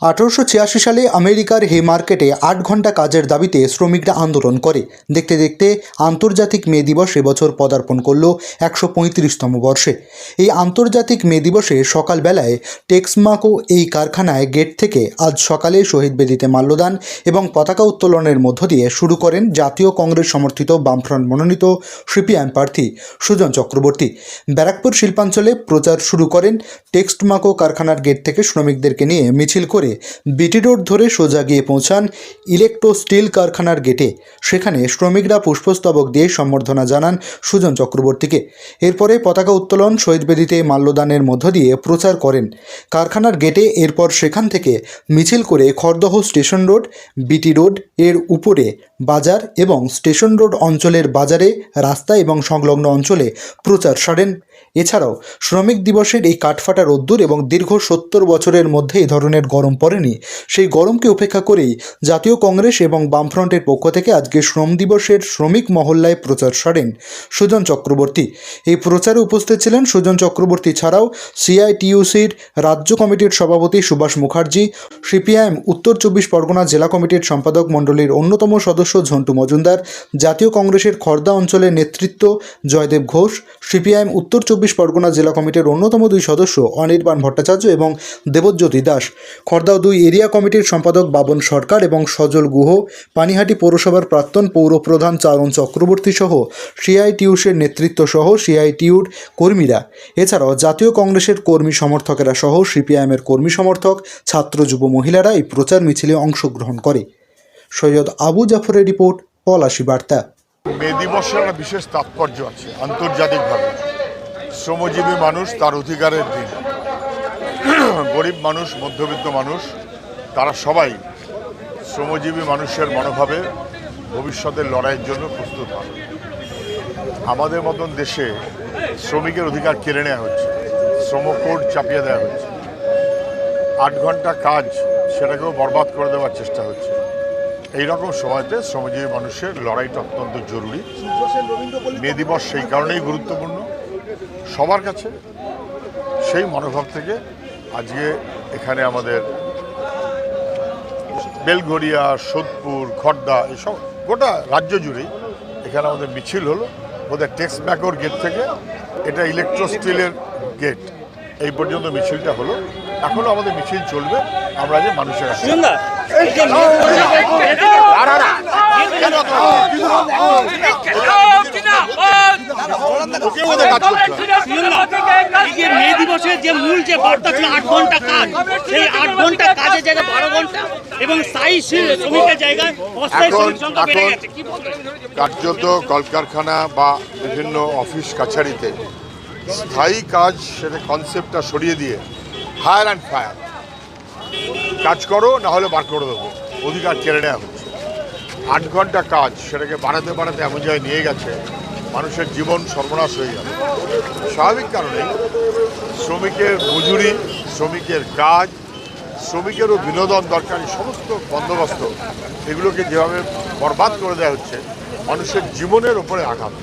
1886 সালে আমেরিকার হেমার্কেটে 8 ঘন্টা কাজের দাবিতে শ্রমিকরা আন্দোলন করে। দেখতে দেখতে আন্তর্জাতিক মে দিবস এবছর পদার্পণ করল 135তম বর্ষে। এই আন্তর্জাতিক মে দিবসে সকালবেলায় টেক্সমাকো এই কারখানায় গেট থেকে আজ সকালে শহীদ বেদিতে মাল্যদান এবং পতাকা উত্তোলনের মধ্য দিয়ে শুরু করেন জাতীয় কংগ্রেস সমর্থিত বামফ্রন্ট মনোনীত সিপিআইএম প্রার্থী সুজন চক্রবর্তী। ব্যারাকপুর শিল্পাঞ্চলে প্রচার শুরু করেন। টেক্সমাকো কারখানার গেট থেকে শ্রমিকদেরকে নিয়ে মিছিল করে বিটি রোড ধরে সোজা গিয়ে পৌঁছান ইলেকট্রো স্টিল কারখানার গেটে। সেখানে শ্রমিকরা পুষ্পস্তবক দিয়ে সম্বর্ধনা জানান সুজন চক্রবর্তীকে। এরপরে পতাকা উত্তোলন, শহীদ বেদিতে মাল্যদানের মধ্য দিয়ে প্রচার করেন কারখানার গেটে। এরপর সেখান থেকে মিছিল করে Khardah station road, BT road এর উপরে বাজার এবং স্টেশন রোড অঞ্চলের বাজারে, রাস্তা এবং সংলগ্ন অঞ্চলে প্রচার সারেন। এছাড়াও শ্রমিক দিবসের এই কাঠফাটা রোদ্দুর এবং দীর্ঘ 70 বছরের মধ্যে এই ধরনের গরম পড়েনি, সেই গরমকে উপেক্ষা করেই জাতীয় কংগ্রেস এবং বামফ্রন্টের পক্ষ থেকে আজকে শ্রম দিবসের শ্রমিক মহল্লায় প্রচার সারেন সুজন চক্রবর্তী। এই প্রচারে উপস্থিত ছিলেন সুজন চক্রবর্তী ছাড়াও সিআইটিইউসির রাজ্য কমিটির সভাপতি সুভাষ মুখার্জি, সিপিআইএম উত্তর 24 পরগনা জেলা কমিটির সম্পাদক মণ্ডলীর অন্যতম সদস্য ঝন্টু মজুমদার, জাতীয় কংগ্রেসের খড়দা অঞ্চলের নেতৃত্ব জয়দেব ঘোষ, সিপিআইএম উত্তর 24 পরগনা জেলা কমিটির অন্যতম 2 সদস্য অনির্বাণ ভট্টাচার্য এবং দেবজ্যোতি দাস, খড়দা 2 এরিয়া কমিটির সম্পাদক বাবন সরকার এবং সজল গুহ, পানিহাটি পৌরসভার প্রাক্তন পৌরপ্রধান চারণ চক্রবর্তী সহ সিআইটিইউসির নেতৃত্ব সহ সিআইটিইউর কর্মীরা, এছাড়াও জাতীয় কংগ্রেসের কর্মী সমর্থকেরা সহ সিপিআইএমের কর্মী সমর্থক, ছাত্র, যুব, মহিলারা এই প্রচার মিছিলে অংশগ্রহণ করে। সৈয়দ আবু জাফরের রিপোর্ট, পলাশী বার্তা। মে দিবসের একটা বিশেষ তাৎপর্য আছে আন্তর্জাতিকভাবে। শ্রমজীবী মানুষ, তার অধিকারের দিন। গরিব মানুষ, মধ্যবিত্ত মানুষ, তারা সবাই শ্রমজীবী মানুষের মনোভাবে ভবিষ্যতের লড়াইয়ের জন্য প্রস্তুত হন। আমাদের মতন দেশে শ্রমিকের অধিকার কেড়ে নেওয়া হচ্ছে, শ্রমকোড চাপিয়ে দেওয়া হচ্ছে, 8 ঘন্টা কাজ সেটাকেও বরবাদ করে দেওয়ার চেষ্টা হচ্ছে। এইরকম সময়তে শ্রমজীবী মানুষের লড়াইটা অত্যন্ত জরুরি। মে দিবস সেই কারণেই গুরুত্বপূর্ণ সবার কাছে। সেই মনোভাব থেকে আজকে এখানে আমাদের বেলঘরিয়া, সোদপুর, খড়দা এসব গোটা রাজ্য জুড়েই এখানে আমাদের মিছিল হলো। ওদের টেক্সম্যাকোর গেট থেকে এটা ইলেকট্রো স্টিলের গেট এই পর্যন্ত মিছিলটা হলো। এখনও আমাদের মিছিল চলবে। আমরা যে মানুষের কাছে মে দিবসের যে মূল যে বার্তা ছিল 8 ঘন্টা কাজ, সেই 8 ঘন্টা কাজের জায়গায় 12 ঘন্টা এবং স্থায়ী শ্রমিকের জায়গায় অস্থায়ী শ্রমিক সংখ্যা বেড়ে গেছে। কি বলবেন? কার্যত কলকারখানা বা বিভিন্ন অফিস কাছারিতে স্থায়ী কাজ, সেটা কনসেপ্টটা সরিয়ে দিয়ে হায়ার অ্যান্ড ফায়ার কাজ করো, না হলে বার করে দেবো, অধিকার কেড়ে নেওয়া হচ্ছে। 8 ঘন্টা কাজ সেটাকে বাড়াতে বাড়াতে এমন জায়গায় নিয়ে গেছে মানুষের জীবন সর্বনাশ হয়ে যাবে। স্বাভাবিক কারণে শ্রমিকের মজুরি, শ্রমিকের কাজ, শ্রমিকেরও বিনোদন দরকারি সমস্ত বন্দোবস্ত, এগুলোকে যেভাবে বরবাদ করে দেওয়া হচ্ছে, মানুষের জীবনের ওপরে আঘাত।